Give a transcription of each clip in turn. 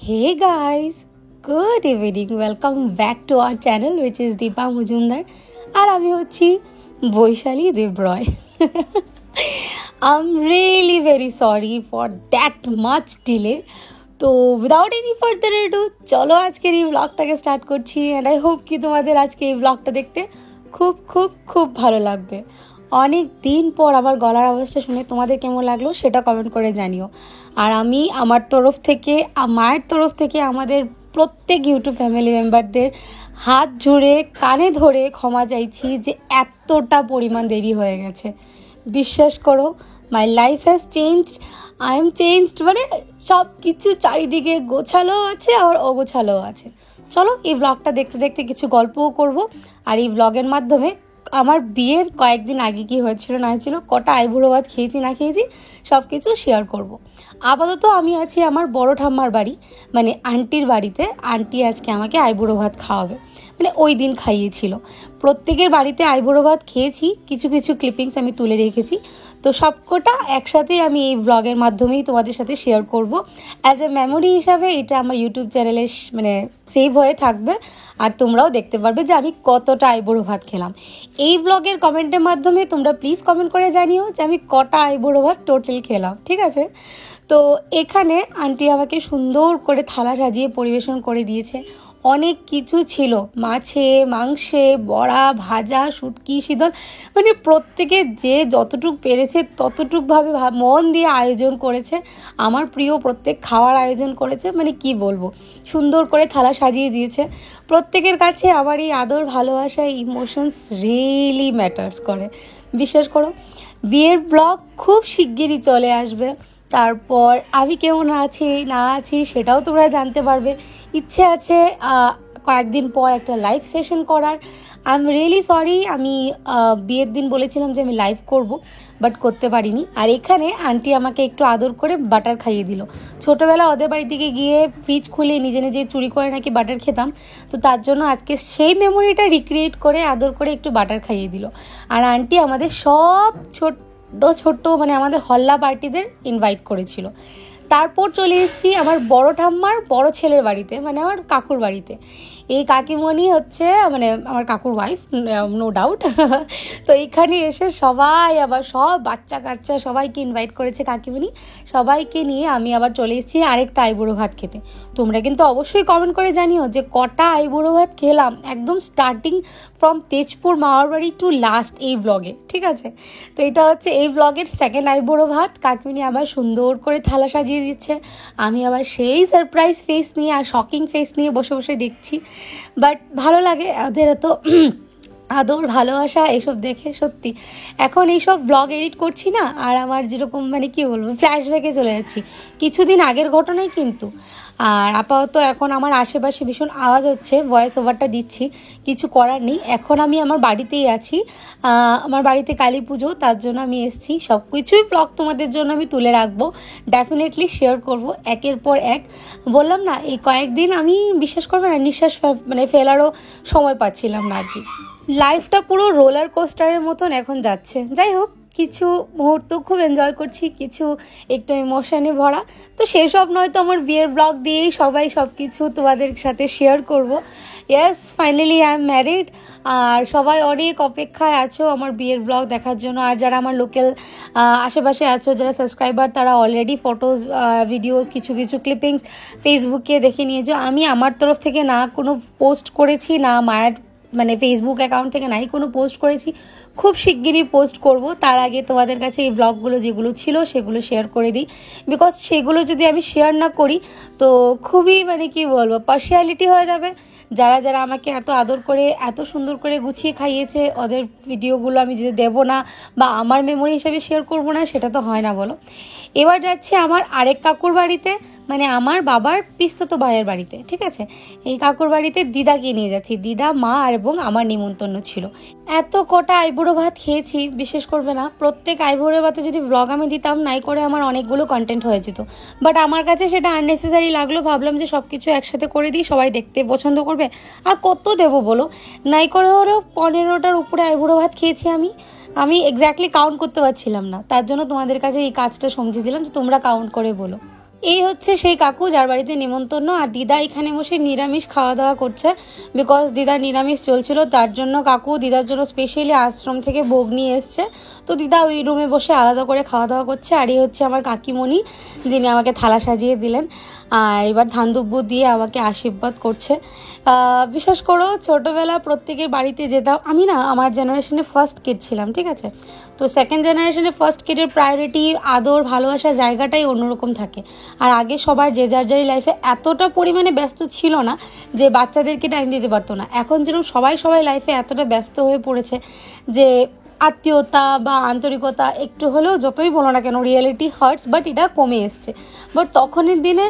Hey guys, good evening. Welcome back to our channel which is Deepa Mujumdar আর আমি হচ্ছি Baishali Debroy. I'm really very sorry for that much delay. তো without any further ado চলো আজকের এই ব্লগটাকে start করছি অ্যান্ড আই হোপ কি তোমাদের আজকে এই ব্লগটা দেখতে খুব খুব খুব ভালো লাগবে। অনেক দিন পর আমার গলার আওয়াজটা শুনে তোমাদের কেমন লাগলো সেটা কমেন্ট করে জানিও। আর আমি আমার তরফ থেকে মায়ের তরফ থেকে আমাদের প্রত্যেক ইউটিউব ফ্যামিলি মেম্বারদের হাত জুড়ে কানে ধরে ক্ষমা চাইছি যে এতটা পরিমাণ দেরি হয়ে গেছে। বিশ্বাস করো, my life has changed, I am changed, মানে সব কিছু চারিদিকে গোছালো আছে আর অগোছালো আছে। চলো এই ব্লগটা দেখতে দেখতে কিছু গল্পও করব আর এই ব্লগের মাধ্যমে আমার বিয়ের কয়েকদিন আগে কি হয়েছিল না হয়েছিল, কটা আইবুড়ো ভাত খেয়েছি না খেয়েছি সব কিছু শেয়ার করব। আপাতত আমি আছি আমার বড় ঠাম্মার বাড়ি, মানে আন্টির বাড়িতে। আন্টি আজকে আমাকে আইবুড়ো ভাত খাওয়াবে, মানে ওই দিন খাইয়েছিল। প্রত্যেকের বাড়িতে আইবুড়ো ভাত খেয়েছি, কিছু কিছু ক্লিপিংস আমি তুলে রেখেছি। তো সবকটা একসাথেই আমি এই ব্লগের মাধ্যমেই তোমাদের সাথে শেয়ার করব। অ্যাজ এ মেমোরি হিসাবে এটা আমার ইউটিউব চ্যানেলে মানে সেভ হয়ে থাকবে আর তোমরাও দেখতে পারবে যে আমি কতটা আইবুড়ো ভাত খেলাম। এই ব্লগের কমেন্টের মাধ্যমে তোমরা প্লিজ কমেন্ট করে জানিও যে আমি কটা আইবুড়ো ভাত টোটাল খেলাম, ঠিক আছে? তো এখানে আন্টি আমাকে সুন্দর করে থালা সাজিয়ে পরিবেশন করে দিয়েছে। অনেক কিছু ছিল, মাছে, মাংসে, বড়া, ভাজা, শুটকি, শীতল, মানে প্রত্যেকে যে যতটুকু পেরেছে ততটুকভাবে মন দিয়ে আয়োজন করেছে। আমার প্রিয় প্রত্যেক খাওয়ার আয়োজন করেছে, মানে কি বলবো, সুন্দর করে থালা সাজিয়ে দিয়েছে। প্রত্যেকের কাছে আমার এই আদর, ভালোবাসা, ইমোশনস রিয়েলি ম্যাটার্স করে। বিশ্বাস করো, বিয়ের ব্লগ খুব শিগগিরই চলে আসবে। তারপর আমি কেমন আছি না আছি সেটাও তোমরা জানতে পারবে। ইচ্ছে আছে কয়েকদিন পর একটা লাইভ সেশন করার। আই এম রিয়েলি সরি, আমি বিয়ের দিন বলেছিলাম যে আমি লাইভ করব, বাট করতে পারিনি। আর এখানে আন্টি আমাকে একটু আদর করে বাটার খাইয়ে দিল। ছোটোবেলা ওদের বাড়ি থেকে গিয়ে ফ্রিজ খুলে নিজে নিজে চুরি করে নাকি বাটার খেতাম, তো তার জন্য আজকে সেই মেমোরিটা রিক্রিয়েট করে আদর করে একটু বাটার খাইয়ে দিল। আর আন্টি আমাদের সব ছোট্ট মানে আমাদের হল্লা পার্টিদের ইনভাইট করেছিল। তারপর চলে এসেছি আমার বড় ঠাম্মার বড় ছেলের বাড়িতে, মানে আমার কাকুর বাড়িতে। এই কাকিমণি হচ্ছে মানে আমার কাকুর ওয়াইফ, নো ডাউট। তো এইখানে এসে সবাই আবার সব বাচ্চা কাচ্চা সবাইকে ইনভাইট করেছে কাকিমণি। সবাইকে নিয়ে আমি আবার চলে এসেছি আরেকটা আইবুড়ো ভাত খেতে। তোমরা কিন্তু অবশ্যই কমেন্ট করে জানিও যে কটা আইবুড়ো ভাত খেলাম, একদম স্টার্টিং ফ্রম তেজপুর মামার বাড়ি টু লাস্ট এই ব্লগে, ঠিক আছে? তো এটা হচ্ছে এই ব্লগের সেকেন্ড আইবুড়ো ভাত। কাকিমণি আবার সুন্দর করে থালা সাজিয়ে দিচ্ছে, আমি আবার সেই সারপ্রাইজ ফেস নিয়ে আর শকিং ফেস নিয়ে বসে বসে দেখছি। বাট ভালো লাগে ওদের এত আদর, ভালোবাসা এসব দেখে। সত্যি এখন এইসব ব্লগ এডিট করছি না আর আমার যেরকম মানে কি বলবো, ফ্ল্যাশব্যাকে চলে যাচ্ছি কিছুদিন আগের ঘটনায় কিন্তু। আর আপাতত এখন আমার আশেপাশে ভীষণ আওয়াজ হচ্ছে, ভয়েস ওভারটা দিচ্ছি, কিছু করার নেই। এখন আমি আমার বাড়িতেই আছি, আমার বাড়িতে কালী পুজো, তার জন্য আমি এসেছি। সব কিছুই ব্লগ তোমাদের জন্য আমি তুলে রাখবো, ডেফিনেটলি শেয়ার করব একের পর এক। বললাম না, এই কয়েকদিন আমি বিশ্বাস করবে না, নিঃশ্বাস মানে ফেলারও সময় পাচ্ছিলাম না আর কি। লাইফটা পুরো রোলার কোস্টারের মতন এখন যাচ্ছে। যাই হোক, কিছু মুহূর্ত খুব এনজয় করছি, কিছু একটু ইমোশনে ভরা। তো সেসব নয়তো আমার বিয়ের ব্লগ দিয়েই সবাই সব কিছু তোমাদের সাথে শেয়ার করব। Yes, finally I am married. আর সবাই অনেক অপেক্ষায় আছো আমার বিয়ের ব্লগ দেখার জন্য। আর যারা আমার লোকাল আশেপাশে আছো, যারা সাবস্ক্রাইবার, তারা অলরেডি ফটোজ, ভিডিওস, কিছু কিছু ক্লিপিংস ফেসবুকে দেখে নিয়েছো। আমি আমার তরফ থেকে না কোনো পোস্ট করেছি, না মায়ের মানে ফেসবুক অ্যাকাউন্ট থেকে নাই কোনো পোস্ট করেছি। খুব শিগগিরই পোস্ট করব। তার আগে তোমাদের কাছে এই ব্লগগুলো যেগুলো ছিল সেগুলো শেয়ার করে দিই, বিকজ সেগুলো যদি আমি শেয়ার না করি তো খুবই মানে কি বলবো, পার্শিয়ালিটি হয়ে যাবে। যারা যারা আমাকে এত আদর করে এত সুন্দর করে গুছিয়ে খাইয়েছে, ওদের ভিডিওগুলো আমি যদি দেবো না বা আমার মেমোরি হিসেবে শেয়ার করবো না, সেটা তো হয় না বলো। এবার যাচ্ছি আমার আরেক কাকুর বাড়িতে, মানে আমার বাবার পিস্তত ভাইয়ের বাড়িতে, ঠিক আছে? এই কাকুর বাড়িতে দিদাকে নিয়ে যাচ্ছি। দিদা, মা আর এবং আমার নিমন্ত্রণ ছিল। এত কটা আইবুড়ো ভাত খেয়েছি, বিশেষ করবে না, প্রত্যেক আইবুড়ো ভাতে যদি ব্লগ আমি দিতাম নাই করে আমার অনেকগুলো কন্টেন্ট হয়ে যেত। বাট আমার কাছে সেটা আননেসেসারি লাগলো। ভাবলাম যে সব কিছু একসাথে করে দিই, সবাই দেখতে পছন্দ করবে। আর কত দেবো বলো, নাই করে হলেও 15টার উপরে আইবুড়ো ভাত খেয়েছি আমি এক্স্যাক্টলি কাউন্ট করতে পারছিলাম না। তার জন্য তোমাদের কাছে এই কাজটা সমঝে দিলাম যে তোমরা কাউন্ট করে বলো। এই হচ্ছে সেই কাকু যার বাড়িতে নিমন্ত্রণ। আর দিদা এখানে বসে নিরামিষ খাওয়া দাওয়া করছে, বিকজ দিদার নিরামিষ চলছিল, তার জন্য কাকু দিদার জন্য স্পেশালি আশ্রম থেকে ভোগ নিয়ে এসছে। তো দিদা ওই রুমে বসে আলাদা করে খাওয়া দাওয়া করছে। আর এই হচ্ছে আমার কাকিমণি, যিনি আমাকে থালা সাজিয়ে দিলেন আর এবার ধান দুব্বু দিয়ে আমাকে আশীর্বাদ করছে। বিশ্বাস করো, ছোটোবেলা প্রত্যেকের বাড়িতে যেতাম আমি, না আমার জেনারেশনে ফার্স্ট কিড ছিলাম, ঠিক আছে। তো সেকেন্ড জেনারেশনে ফার্স্ট কিডের প্রায়োরিটি, আদর, ভালোবাসা জায়গাটাই অন্যরকম থাকে। আর আগে সবার যে যার যারই লাইফে এতটা পরিমাণে ব্যস্ত ছিল না যে বাচ্চাদেরকে টাইম দিতে পারতো না। এখন যেরকম সবাই লাইফে এতটা ব্যস্ত হয়ে পড়েছে যে আত্মীয়তা বা আন্তরিকতা একটু হলেও, যতই বলো না কেন, রিয়েলিটি হার্টস, বাট এটা কমে এসছে। বাট তখনের দিনে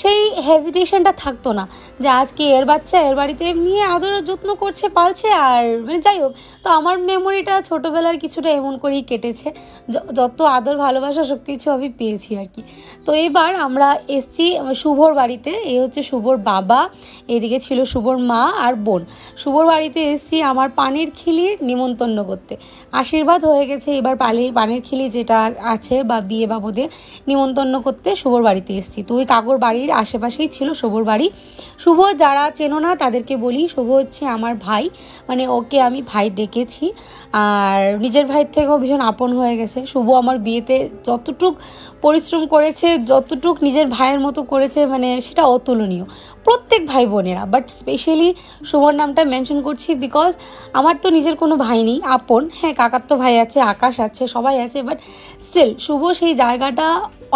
সেই হেজিটেশনটা থাকতো না যে আজকে এর বাচ্চা এর বাড়িতে নিয়ে আদর যত্ন করছে, পালছে। আর মানে যাই হোক, তো আমার মেমোরিটা ছোটোবেলার কিছুটা এমন করেই কেটেছে, যত আদর ভালোবাসা সব কিছু আমি পেয়েছি আর কি। তো এবার আমরা এসছি শুভর বাড়িতে। এই হচ্ছে শুভর বাবা, এদিকে ছিল শুভর মা আর বোন। শুভর বাড়িতে এসছি আমার পানির খিলির নিমন্ত্রণ করতে। আশীর্বাদ হয়ে গেছে, এবার পানির খিলি যেটা আছে বা বিয়ে বাবদে নিমন্ত্রণ করতে শুভর বাড়িতে এসেছি। তো ওই কাকুর বাড়ির আশেপাশেই ছিল শুভর বাড়ি। শুভ যারা চেনো না তাদেরকে বলি, শুভ হচ্ছে আমার ভাই, মানে ওকে আমি ভাই ডেকেছি। আর নিজের ভাইয়ের থেকেও ভীষণ আপন হয়ে গেছে। শুভ আমার বিয়েতে যতটুক পরিশ্রম করেছে, যতটুক নিজের ভাইয়ের মতো করেছে, মানে সেটা অতুলনীয়। প্রত্যেক ভাই বোনেরা, বাট স্পেশালি শুভর নামটা মেনশন করছি বিকজ আমার তো নিজের কোনো ভাই নেই আপন। হ্যাঁ, কাকার তো ভাই আছে, আকাশ আছে, সবাই আছে, বাট স্টিল শুভ সেই জায়গাটা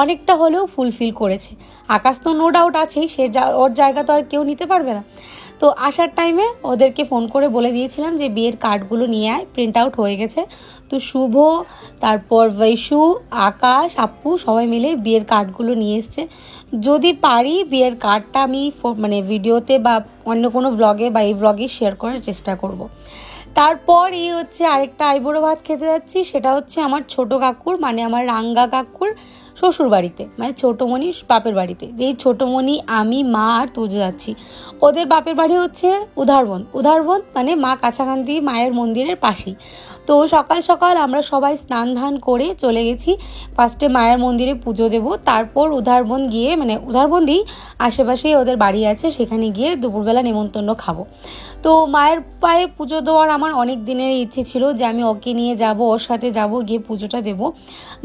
অনেকটা হলেও ফুলফিল করেছে। আকাশ তো নো ডাউট আছেই, ওর জায়গা তো আর কেউ নিতে পারবে না। তো আসার টাইমে ওদেরকে ফোন করে বলে দিয়েছিলাম যে বিয়ের কার্ডগুলো নিয়ে আয়, প্রিন্ট আউট হয়ে গেছে। তো শুভ, তারপর বৈশু, আকাশ, আপু সবাই মিলে বিয়ের কার্ডগুলো নিয়ে এসছে। যদি পারি বিয়ের কার্ডটা আমি মানে ভিডিওতে বা অন্য কোনো ব্লগে বা এই ব্লগে শেয়ার করার চেষ্টা করব। তারপর এই হচ্ছে আরেকটা আইবুড়ো ভাত খেতে যাচ্ছি, সেটা হচ্ছে আমার ছোট কাকুর, মানে আমার রাঙ্গা কাকুর শ্বশুর বাড়িতে, মানে ছোটোমণির বাপের বাড়িতে। যেই ছোটোমণি, আমি, মা আর তুজো যাচ্ছি। ওদের বাপের বাড়ি হচ্ছে উধারবন মানে মা কাছাকান্তি মায়ের মন্দিরের পাশেই। তো সকাল সকাল আমরা সবাই স্নান ধান করে চলে গেছি। ফার্স্টে মায়ের মন্দিরে পুজো দেব, তারপর উধারবন গিয়ে, মানে উধারবন্দি আশেপাশেই ওদের বাড়ি আছে, সেখানে গিয়ে দুপুরবেলা নেমন্তন্ন খাবো। তো মায়ের পায়ে পুজো দেওয়ার আমার অনেক দিনের ইচ্ছে ছিল যে আমি ওকে নিয়ে যাব, ওর সাথে যাব, গিয়ে পুজোটা দেব,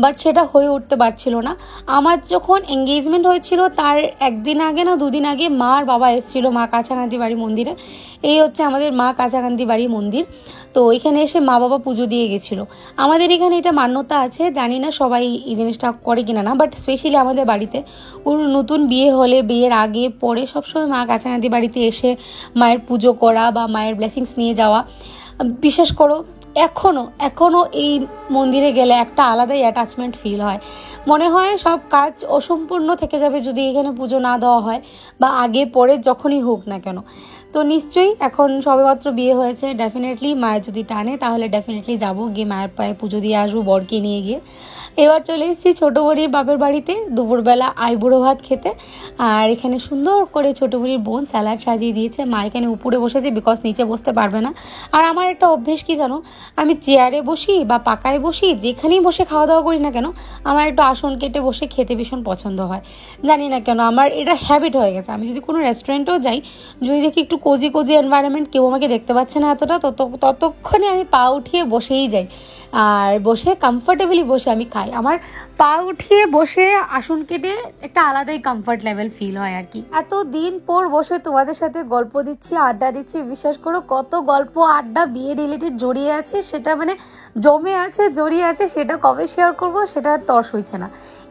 বাট সেটা হয়ে উঠতে পারছিল না। আমার যখন এঙ্গেজমেন্ট হয়েছিল তার একদিন আগে না দুদিন আগে মা আর বাবা এসেছিলো মা কাছাকান্তি বাড়ি মন্দিরে। এই হচ্ছে আমাদের মা কাছাকান্তি বাড়ি মন্দির। তো এখানে এসে মা বাবা পুজো দিয়ে গেছিলো। আমাদের এখানে এটা মান্যতা আছে, জানি না সবাই এই জিনিসটা করে কিনা না, বাট স্পেশালি আমাদের বাড়িতে নতুন বিয়ে হলে, বিয়ের আগে পরে সবসময় মা কাছাকান্তি বাড়িতে এসে মায়ের পুজো করা বা মায়ের ব্লেসিংস নিয়ে যাওয়া। বিশেষ করো এখনও এই মন্দিরে গেলে একটা আলাদাই অ্যাটাচমেন্ট ফিল হয়। মনে হয় সব কাজ অসম্পূর্ণ থেকে যাবে যদি এখানে পুজো না দেওয়া হয়, বা আগে পরে যখনই হোক না কেন। তো নিশ্চয়ই এখন সবেমাত্র বিয়ে হয়েছে, ডেফিনেটলি মায়ের যদি টানে তাহলে ডেফিনেটলি যাবো, গিয়ে মায়ের পায়ে পুজো দিয়ে আসবো বরকে নিয়ে গিয়ে। এবার চলে এসেছি ছোটো বুড়ির বাপের বাড়িতে দুপুরবেলা আইবুড়ো ভাত খেতে। আর এখানে সুন্দর করে ছোটো বুড়ির বোন স্যালাড সাজিয়ে দিয়েছে। মা এখানে উপরে বসেছে বিকজ নিচে বসতে পারবে না। আর আমার একটা অভ্যেস কি জানো, আমি চেয়ারে বসি বা পাকায় বসি, যেখানেই বসে খাওয়া দাওয়া করি না কেন, আমার একটু আসন কেটে বসে খেতে ভীষণ পছন্দ হয়। জানি না কেন আমার এটা হ্যাবিট হয়ে গেছে। আমি যদি কোনো রেস্টুরেন্টেও যাই, যদি দেখি একটু কোজি এনভায়রনমেন্ট, কেউ আমাকে দেখতে পাচ্ছে না এতটা, ততক্ষণে আমি পা উঠিয়ে বসেই যাই। আর বসে কমফর্টেবলি বসে আমি খাই। আমার পা উঠিয়ে বসে আসন কেটে একটা আলাদাই কমফর্ট লেভেল ফিল হয় আর কি। এত দিন পর বসে তোমাদের সাথে গল্প দিচ্ছি, আড্ডা দিচ্ছি, বিশ্বাস করো কত গল্প আড্ডা বিয়ে রিলেটেড জড়িয়ে আছে, সেটা মানে জমে আছে, জড়িয়ে আছে, সেটা কবে শেয়ার করব সেটা আর তর্স হইছে না।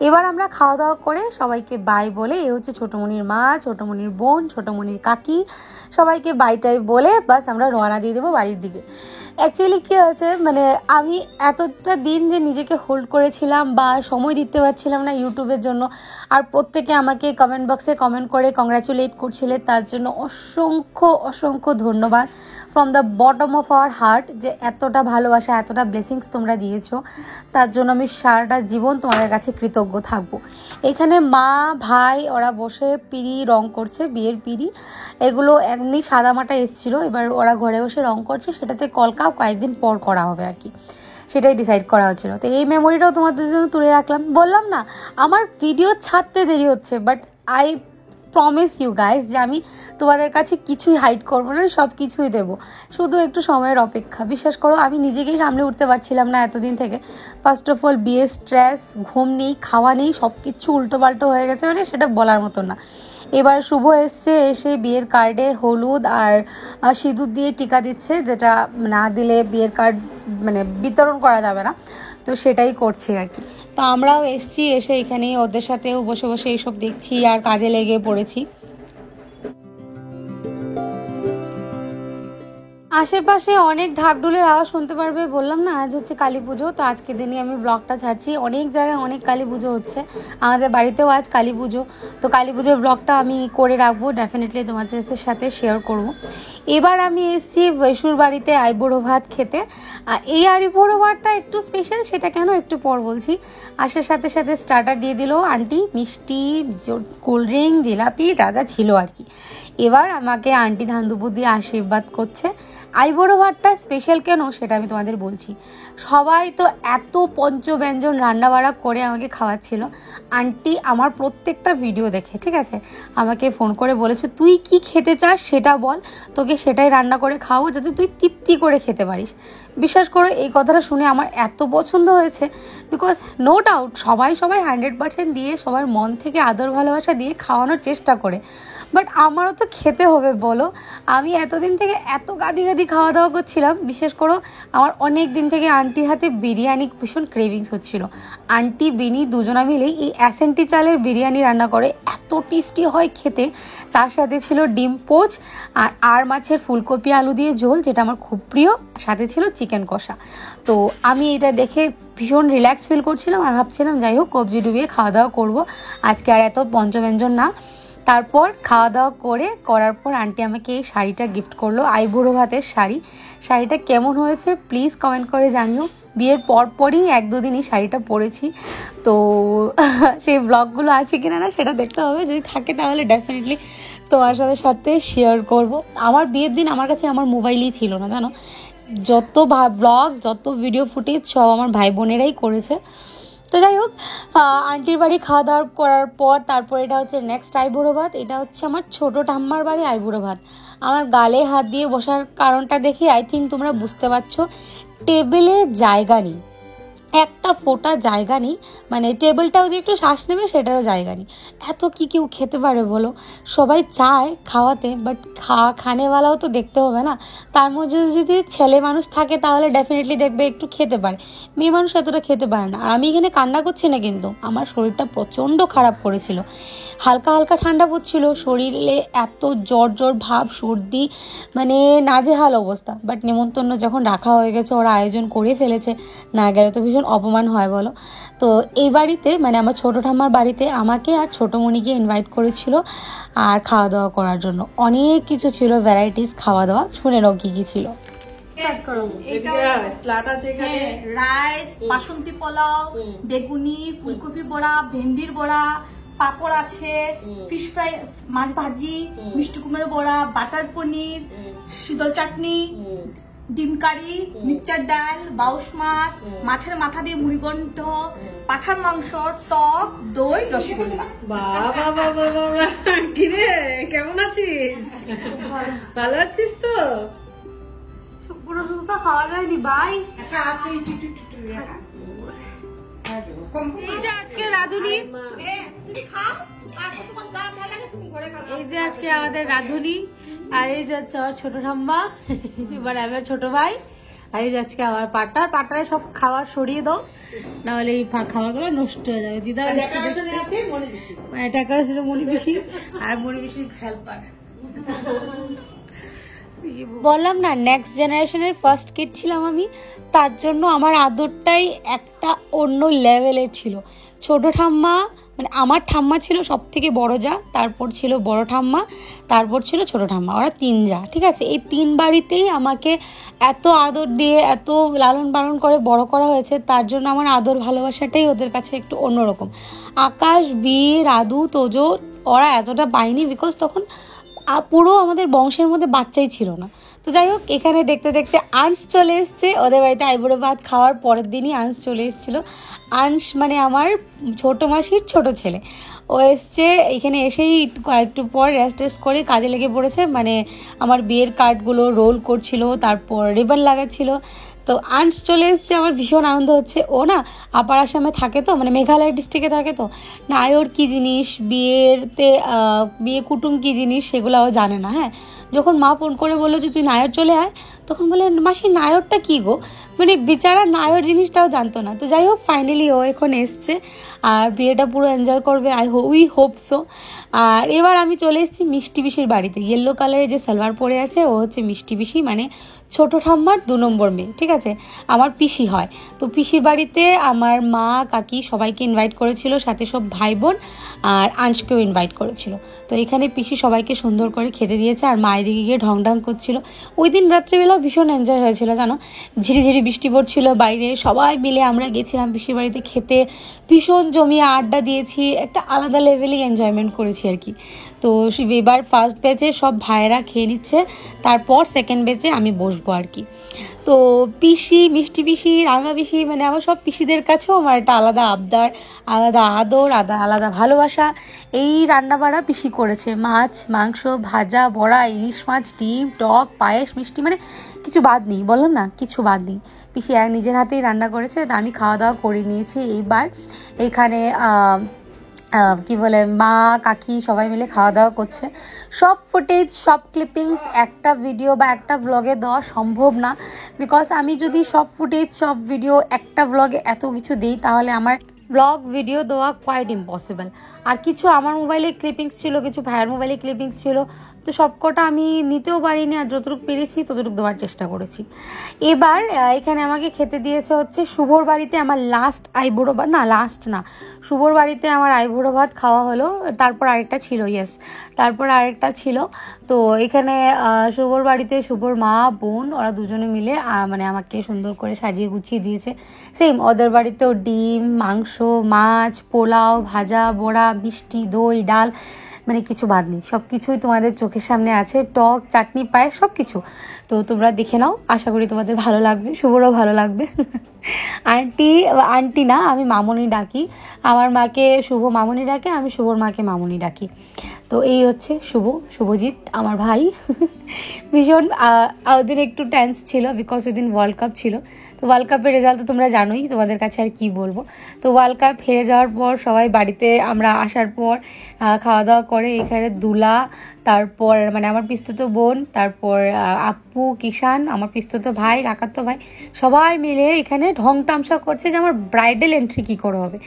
এবার আমরা খাওয়া দাওয়া করে সবাইকে বাই বলে, এ হচ্ছে ছোটোমণির মা, ছোটোমণির বোন, ছোটোমণির কাকি, সবাইকে বাইটাই বলে বাস আমরা রওনা দিয়ে দেবো বাড়ির দিকে। অ্যাকচুয়ালি কী হয়েছে, মানে আমি এতটা দিন যে নিজেকে হোল্ড করেছিলাম বা সময় দিতে পারছিলাম না ইউটিউবের জন্য, আর প্রত্যেকে আমাকে কমেন্ট বক্সে কমেন্ট করে কংগ্রাচুলেট করছিলে, তার জন্য অসংখ্য ধন্যবাদ from the bottom of our heart, যে এতটা ভালোবাসা, এতটা ব্লেসিংস তোমরা দিয়েছো, তার জন্য আমি সারাটা জীবন তোমাদের কাছে কৃতজ্ঞ থাকবো। এখানে মা ভাই ওরা বসে পিঁড়ি রং করছে, বিয়ের পিঁড়ি, এগুলো এমনি সাদামাটা এসেছিলো, এবার ওরা ঘরে বসে রং করছে, সেটাতে কলকাও কয়েকদিন পর করা হবে আর কি। সেটাই ডিসাইড করা হচ্ছিল। তো এই মেমোরিটাও তোমাদের জন্য তুলে রাখলাম। বললাম না আমার ভিডিও ছাড়তে দেরি হচ্ছে, but I promise you guys যে আমি তোমাদের কাছে কিছুই হাইড করবো না, সব কিছুই দেবো, শুধু একটু সময়ের অপেক্ষা। বিশ্বাস করো আমি নিজেকেই সামনে উঠতে পারছিলাম না এতদিন থেকে। ফার্স্ট অফ অল বিয়ের স্ট্রেস, ঘুম নেই, খাওয়া নেই, সব কিছু উল্টোপাল্টো হয়ে গেছে, মানে সেটা বলার মতো না। এবার শুভ এসছে, এসে বিয়ের কার্ডে হলুদ আর সিঁদুর দিয়ে টিকা দিচ্ছে, যেটা না দিলে বিয়ের কার্ড মানে বিতরণ করা যাবে না, তো সেটাই করছি আর কি। তো আমরাও এসছি, এসে এখানে ওদের সাথেও বসে বসে এইসব দেখছি আর কাজে লেগে পড়েছি। আশেপাশে অনেক ঢাকঢোলের আওয়াজ শুনতে পারবে। বললাম না আজ হচ্ছে কালী পুজো, তো আজকে দিনই আমি ব্লগটা ছাড়ছি। অনেক জায়গায় অনেক কালী পুজো হচ্ছে, আমাদের বাড়িতেও আজ কালী পুজো। তো কালী পুজোর ব্লগটা আমি করে রাখবো, ডেফিনেটলি তোমাদের সাথে শেয়ার করব। এবার আমি এসেছি বৈশুর বাড়িতে আইবুড়ো ভাত খেতে। আর এই আইবুড়ো ভাতটা একটু স্পেশাল, সেটা কেন একটু পর বলছি। আসার সাথে সাথে স্টার্টার দিয়ে দিল আন্টি, মিষ্টি, কোল্ড ড্রিঙ্ক, জিলাপি, যা যা ছিল আর কি। এবার আমাকে আন্টি ধান্দুপু দিয়ে আশীর্বাদ করছে। আইবুড়ো ভাতটা স্পেশাল কেন সেটা আমি তোমাদের বলছি। সবাই তো এত পঞ্চব্যঞ্জন রান্নাবাড়া করে আমাকে খাওয়াচ্ছিল। আন্টি আমার প্রত্যেকটা ভিডিও দেখে, ঠিক আছে, আমাকে ফোন করে বলেছে তুই কি খেতে চাস সেটা বল, তোকে সেটাই রান্না করে খাওয়াবো যাতে তুই তৃপ্তি করে খেতে পারিস। বিশ্বাস করো এই কথাটা শুনে আমার এত পছন্দ হয়েছে, বিকজ নো ডাউট সবাই 100% দিয়ে, সবার মন থেকে আদর ভালোবাসা দিয়ে খাওয়ানোর চেষ্টা করে, বাট আমারও তো খেতে হবে বলো। আমি এতদিন থেকে এত গাদি খাওয়া দাওয়া করছিলাম, বিশেষ করো আমার অনেক দিন থেকে আন্টির হাতে বিরিয়ানি ভীষণ ক্রেভিংস হচ্ছিল। আন্টি বিনি দুজনা মিলেই এই অ্যাসেন্টি চালের বিরিয়ানি রান্না করে, এত টেস্টি হয় খেতে। তার সাথে ছিল ডিম পোচ আর মাছের ফুলকপি আলু দিয়ে ঝোল, যেটা আমার খুব প্রিয়, সাথে ছিল চিকেন কষা। তো আমি এটা দেখে ভীষণ রিল্যাক্স ফিল করছিলাম আর ভাবছিলাম যাই হোক কবজি ডুবিয়ে খাওয়া দাওয়া করবো আজকে, আর এত পঞ্চব্যঞ্জন না। তারপর খাওয়া দাওয়া করার পর আন্টি আমাকে এই শাড়িটা গিফট করলো, আইবুড়ো ভাতের শাড়ি। শাড়িটা কেমন হয়েছে প্লিজ কমেন্ট করে জানিও। বিয়ের পরপরই 1-2 দিনই শাড়িটা পরেছি, তো সেই ব্লগগুলো আছে কিনা না সেটা দেখতে হবে, যদি থাকে তাহলে ডেফিনেটলি তোমার সাথে শেয়ার করব। আমার বিয়ের দিন আমার কাছে আমার মোবাইলই ছিল না জানো, যত ব্লগ যত ভিডিও ফুটেজ সব আমার ভাই বোনেরাই করেছে। তো যাই হোক আন্টির বাড়ি খাওয়া দাওয়া করার পর তারপর এটা হচ্ছে নেক্সট আইবুড়ো ভাত। এটা হচ্ছে আমার ছোটো ঠাম্মার বাড়ি আইবুড়ো ভাত। আমার গালে হাত দিয়ে বসার কারণটা দেখে আই থিঙ্ক তোমরা বুঝতে পারছো, টেবিলে জায়গা নেই, একটা ফোঁটা জায়গা নেই, মানে টেবিলটাও যে একটু শ্বাস নেবে সেটারও জায়গা নেই। এত কি কেউ খেতে পারে বলো? সবাই চায় খাওয়াতে, বাট খানেওয়ালাও তো দেখতে হবে না। তার মধ্যে যদি ছেলে মানুষ থাকে তাহলে ডেফিনেটলি দেখবে একটু খেতে পারে, মেয়ে মানুষ এতটা খেতে পারে না। আর আমি এখানে কান্না করছি না, কিন্তু আমার শরীরটা প্রচণ্ড খারাপ করেছিল, হালকা ঠান্ডা পড়ছিল শরীরে, এত জ্বর ভাব, সর্দি, মানে নাজেহাল অবস্থা। বাট নেমন্তন্ন যখন রাখা হয়ে গেছে, ওরা আয়োজন করে ফেলেছে, না গেলে তো ভীষণ অপমান হয় বলো। তো এই বাড়িতে মানে আমার ছোটো ঠাম্মার বাড়িতে আমাকে আর ছোটো মণিকে ইনভাইট করেছিল আর খাওয়া দাওয়া করার জন্য। অনেক কিছু ছিল, ভ্যারাইটিস খাওয়া দাওয়া, শুনে নাও কি কি ছিল। রাইস, বাসন্তী পোলাও, বেগুনি, ফুলকপি বড়া, ভেন্ডির বড়া, পাপড় আছে, ফিশ ফ্রাই, মাছ ভাজি, মিষ্টি কুমড়ো বড়া, বাটার পনির, শীতল চাটনি, ডিম কারি, মিক্সচার ডাল, বাউশ মাছ, মাছের মাথা দিয়ে মুড়িঘণ্ট, পাঠার মাংস, টক, দই, রসগোল্লা। বাবা বাবা বাবা, কিরে কেমন আছিস? ভালো আছিস তো? পুরো শুধু তো খাওয়া যায়নি ভাই। এই যে আজকে রাঁধুনি, এই যে আজকে আমাদের রাঁধুনি, আর এই যে হচ্ছে আমার ছোট ঠাম্মা, এবার আমার ছোট ভাই, আর এই যে আজকে আমার পাটারে সব খাবার সরিয়ে দাও, নাহলে এই খাবারগুলো নষ্ট হয়ে যাবে। দিদা টাকার ছিল মনি পিসি, আর মনি পিসির হেল্পার। বললাম না নেক্সট জেনারেশনের ফার্স্ট কিড ছিলাম আমি, তার জন্য আমার আদরটাই একটা অন্য লেভেলের ছিল। ছোট ঠাম্মা মানে আমার ঠাম্মা ছিল সব থেকে বড় যা, তারপর ছিল বড় ঠাম্মা, তারপর ছিল ছোট ঠাম্মা, ওরা 3 যা, ঠিক আছে। এই 3 বাড়িতেই আমাকে এত আদর দিয়ে এত লালন পালন করে বড় করা হয়েছে, তার জন্য আমার আদর ভালোবাসাটাই ওদের কাছে একটু অন্যরকম। আকাশ, বীর, রাধু, তোজো ওরা এতটা পায়নি, বিকজ তখন পুরো আমাদের বংশের মধ্যে বাচ্চাই ছিল না। তো যাই হোক, এখানে দেখতে দেখতে আংশ চলে এসছে। ওদের বাড়িতে আইবুড়ো ভাত খাওয়ার পরের দিনই আংশ চলে এসেছিলো। আংশ মানে আমার ছোটো মাসির ছোট ছেলে, ও এসছে। এখানে এসেই একটু পর রেস্ট করে কাজে লেগে পড়েছে, মানে আমার বিয়ের কার্ডগুলো রোল করছিল, তারপর রিবন লাগাচ্ছিল। তো আংশ চলে এসছে, আমার ভীষণ আনন্দ হচ্ছে। ও না আপার আসামে থাকে, তো মানে মেঘালয় ডিস্ট্রিক্টে থাকে, তো নায়র কী জিনিস, বিয়ে কুটুম কী জিনিস সেগুলো ও জানে না। হ্যাঁ, যখন মা ফোন করে বললো যে তুই নায়র চলে আয়, তখন বলে মাসি নায়রটা কী গো, মানে বেচারা নায়র জিনিসটাও জানতো না। তো যাই হোক, ফাইনালি ও এখন এসছে আর বিয়েটা পুরো এনজয় করবে, উই হোপ সো। আর এবার আমি চলে এসেছি মিষ্টি পিসির বাড়িতে। ইয়েলো কালারের যে সালোয়ার পরে আছে ও হচ্ছে মিষ্টি পিসি, মানে ছোটো ঠাম্মার 2 নম্বর মেয়ে, ঠিক আছে, আমার পিসি হয়। তো পিসির বাড়িতে আমার মা কাকি সবাইকে ইনভাইট করেছিল, সাথে সব ভাই বোন আর আংশকেও ইনভাইট করেছিল। তো এখানে পিসি সবাইকে সুন্দর করে খেতে দিয়েছে, আর মা এদিকে গিয়ে ঢং ঢং করছিল। ওই দিন রাত্রিবেলা ভীষণ এনজয় হয়েছিল জানো, ঝিরিঝিরি বৃষ্টি পড়ছিল বাইরে, সবাই মিলে আমরা গেছিলাম পিসির বাড়িতে খেতে, ভীষণ জমিয়ে আড্ডা দিয়েছি, একটা আলাদা লেভেলেই এনজয়মেন্ট করেছি আর কি। তো এবার ফার্স্ট ব্যাচে সব ভাইয়েরা খেয়ে নিচ্ছে, তারপর সেকেন্ড ব্যাচে আমি বসবো আর কি। তো পিসি, মিষ্টি পিসি, রাঙা পিসি, মানে আমার সব পিসিদের কাছেও আমার একটা আলাদা আবদার, আলাদা আদর, আলাদা ভালোবাসা। এই রান্নাবাড়া পিসি করেছে, মাছ মাংস ভাজা বড়া, ইলিশ মাছ, ডিম, টক, পায়েস, মিষ্টি, মানে কিছু বাদ নেই, বললাম না কিছু বাদ নেই। পিসি নিজের হাতেই রান্না করেছে। তা আমি খাওয়া দাওয়া করে নিয়েছি। এইবার এখানে কি বলে মা কাকি সবাই মিলে খাওয়া দাওয়া করছে। সব ফুটেজ, সব ক্লিপিংস একটা ভিডিও বা একটা ব্লগে দেওয়া সম্ভব না, বিকজ আমি যদি সব ফুটেজ সব ভিডিও একটা ব্লগে এত কিছু দিই, তাহলে আমার ব্লগ ভিডিও দেওয়া কোয়াইট ইম্পসিবল। আর কিছু আমার মোবাইলে ক্লিপিংস ছিল, কিছু ভাইয়ের মোবাইলে ক্লিপিংস ছিল, তো সবকটা আমি নিতেও পারিনি, আর যতটুকু পেরেছি ততটুকু দেওয়ার চেষ্টা করেছি। এবার এখানে আমাকে খেতে দিয়েছে হচ্ছে শুভর বাড়িতে আমার লাস্ট আইবুড়ো ভাত, না লাস্ট না, শুভর বাড়িতে আমার আইবুড়ো ভাত খাওয়া হলো। তারপর আরেকটা ছিল, তারপর আরেকটা ছিল। তো এখানে শুভর বাড়িতে শুভর মা বোন ওরা দুজনে মিলে মানে আমাকে সুন্দর করে সাজিয়ে গুছিয়ে দিয়েছে। সেম ওদের বাড়িতেও ডিম, মাংস, মাছ, পোলাও, ভাজা, বড়া, মিষ্টি, দই, ডাল, মানে কিছু বাদ নেই, সব কিছুই তোমাদের চোখের সামনে আছে, টক, চাটনি, পায়েস, সব কিছু। তো তোমরা দেখে নাও, আশা করি তোমাদের ভালো লাগবে, শুভরও ভালো লাগবে। আন্টি না, আমি মামনি ডাকি, আমার মাকে শুভ মামনি ডাকে, আমি শুভর মাকে মামনি ডাকি। তো এই হচ্ছে শুভজিৎ আমার ভাই। ভীষণ ওদিন একটু টেন্স ছিল, বিকজ ওই দিন ওয়ার্ল্ড কাপ ছিল। তো ওয়ার্ল্ড কাপের রেজাল্ট তো তোমরা জানোই, তোমাদের কাছে আর কি বলবো। তো ওয়ার্ল্ড কাপ হেরে যাওয়ার পর সবাই বাড়িতে আমরা আসার পর খাওয়া দাওয়া করে, এখানে দুলা, তারপর মানে আমার পিস্ততো বোন, তারপর আপু, কিষান, আমার পিস্ততো ভাই, কাকাতো ভাই, সবাই মিলে এখানে ঢং তামসা করছে যে আমার ব্রাইডাল এন্ট্রি কী করে হবে।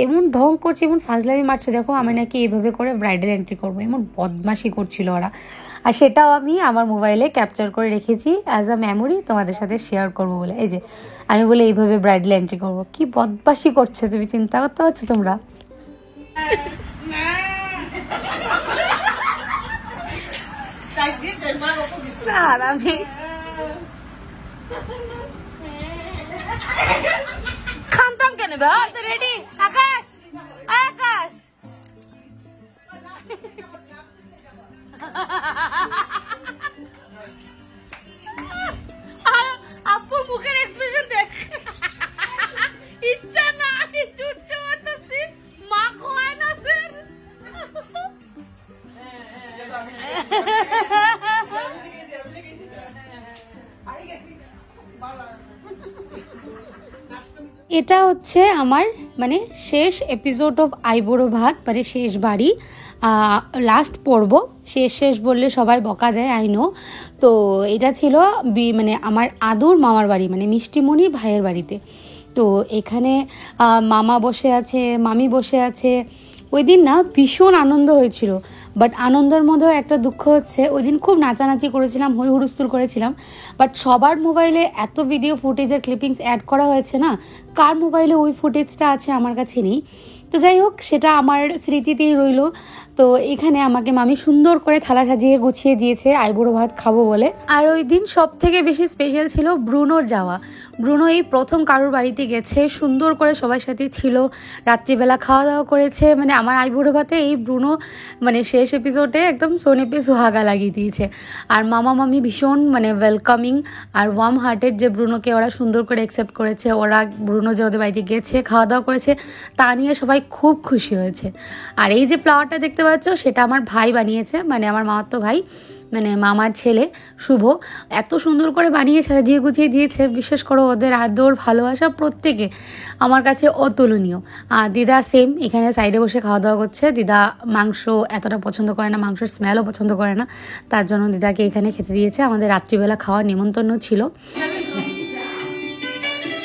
এমন ঢং করছে, এমন ফাজলামি মারছে, দেখো আমি নাকি এইভাবে করে ব্রাইডাল এন্ট্রি করবো, এমন বদমাশি করছিল ওরা। আর সেটাও আমি আমার মোবাইলে ক্যাপচার করে রেখেছি অ্যাজ আ মেমোরি, তোমাদের সাথে শেয়ার করবো বলে। এই যে আমি বলে এইভাবে ব্রাইডাল এন্ট্রি করবো, কি বদমাশি করছে, তুমি চিন্তা করতে পারছো তোমরা? আর আমি খামতাম কেন রেডি? আকাশ, আকাশ, আপুর মুখের এক্সপ্রেশন দেখ, ইচ্ছা না চুটছে মারতেছি, মা খোয়ায় না স্যার। এটা হচ্ছে আমার মানে শেষ এপিসোড অফ আইবুড়ো ভাত, মানে শেষ বাড়ি, লাস্ট পর্ব। শেষ বললে সবাই বকা দেয়, আই নো। তো এটা ছিল মানে আমার আদুর মামার বাড়ি, মানে মিষ্টিমণির ভাইয়ের বাড়িতে। তো এখানে মামা বসে আছে, মামি বসে আছে। ওই দিন না ভীষণ আনন্দ হয়েছিল, বাট আনন্দের মধ্যেও একটা দুঃখ হচ্ছে, ওই দিন খুব নাচানাচি করেছিলাম, হই হুড়স্থুল করেছিলাম, বাট সবার মোবাইলে এত ভিডিও ফুটেজের ক্লিপিংস অ্যাড করা হয়েছে না, কার মোবাইলে ওই ফুটেজটা আছে আমার কাছে নেই। তো যাই হোক, সেটা আমার স্মৃতিতেই রইল। তো এখানে আমাকে মামি সুন্দর করে থালা সাজিয়ে গুছিয়ে দিয়েছে আইবুড়ো ভাত খাবো বলে। আর ওই দিন সব থেকে বেশি স্পেশাল ছিল ব্রুনোর যাওয়া। ব্রুনো এই প্রথম কারোর বাড়িতে গেছে, সুন্দর করে সবার সাথে ছিল, রাত্রিবেলা খাওয়া দাওয়া করেছে। মানে আমার আইবুড়ো ভাতে এই ব্রুনো মানে শেষ এপিসোডে একদম সোনে পে সুহাগা লাগিয়ে দিয়েছে। আর মামা মামি ভীষণ মানে ওয়েলকামিং আর ওয়ার্ম হার্টেড, যে ব্রুনোকে ওরা সুন্দর করে অ্যাকসেপ্ট করেছে। ওরা ব্রুনো যে ওদের বাড়িতে গেছে, খাওয়া দাওয়া করেছে, তা নিয়ে সবাই খুব খুশি হয়েছে। আর এই যে ফ্লাওয়ারটা দেখতে পাচ্ছ, সেটা আমার ভাই বানিয়েছে, মানে আমার মামাতো ভাই, মানে মামার ছেলে শুভ। এত সুন্দর করে বানিয়ে সাজিয়ে গুছিয়ে দিয়েছে, বিশ্বাস করো ওদের আদর ভালোবাসা প্রত্যেকে আমার কাছে অতুলনীয়। আর দিদা সেম এখানে সাইডে বসে খাওয়া দাওয়া করছে। দিদা মাংস এতটা পছন্দ করে না, মাংসের স্মেলও পছন্দ করে না, তার জন্য দিদাকে এখানে খেতে দিয়েছে। আমাদের রাত্রিবেলা খাওয়ার নিমন্ত্রণ ছিল।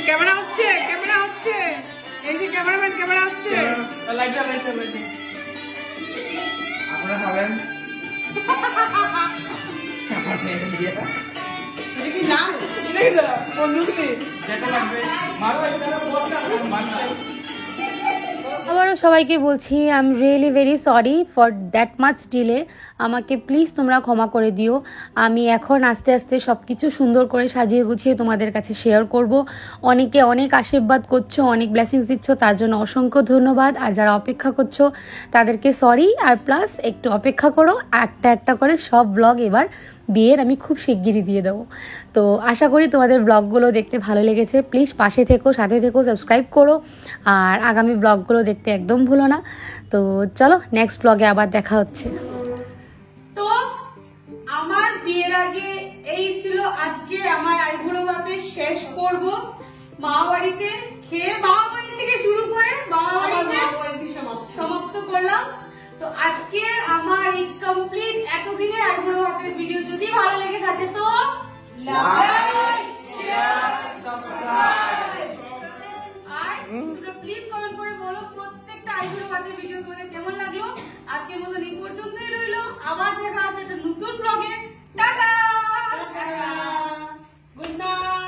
ক্যামেরা হচ্ছে, ক্যামেরা হচ্ছে, এই যে ক্যামেরাম্যান, ক্যামেরা হচ্ছে। আপনারা খাবেন? এটা কি লাভ? যেটা লাগবে মারো, একটা বস্তা মারো। আবারও সবাইকে বলছি I am really very sorry for that much delay. আমাকে প্লিজ তোমরা ক্ষমা করে দিও। আমি এখন আস্তে আস্তে সব কিছু সুন্দর করে সাজিয়ে গুছিয়ে তোমাদের কাছে শেয়ার করব। অনেকে অনেক আশীর্বাদ করছো, অনেক ব্লেসিংস দিচ্ছ, তার জন্য অসংখ্য ধন্যবাদ। আর যারা অপেক্ষা করছো তাদেরকে সরি। আর প্লাস একটু অপেক্ষা করো, একটা একটা করে সব ব্লগ এবার বিয়ের আমি খুব শিগগিরই দিয়ে দেবো। তো আশা করি তোমাদের ব্লগগুলো দেখতে ভালো লেগেছে। প্লিজ পাশে থেকো, সাথে থেকো, সাবস্ক্রাইব করো, আর আগামী ব্লগগুলো দেখতে একদম ভুলো না। তো চলো নেক্সট ব্লগে আবার দেখা হচ্ছে। তো আমার বিয়ের আগে এই ছিল আজকে আমার আইবুড়ো ভাতের শেষ পর্ব। মামা বাড়িতে খেয়ে, মামা বাড়ি থেকে শুরু করে মামা বাড়িতে সমাপ্ত করলাম। তো আজকে আমার এই কমপ্লিট এতদিনের আইবুড়ো ভাতের ভিডিও যদি ভালো লেগে থাকে তো লাইক, শেয়ার, সাবস্ক্রাইব। আর তোমরা প্লিজ কমেন্ট করে বলো প্রত্যেকটা আইবুড়ো ভাতের ভিডিও তোমাদের কেমন লাগলো। আজকের মতো এই পর্যন্তই রইলো। আবার দেখা হচ্ছে একটা নতুন ব্লগে। Tata, good night.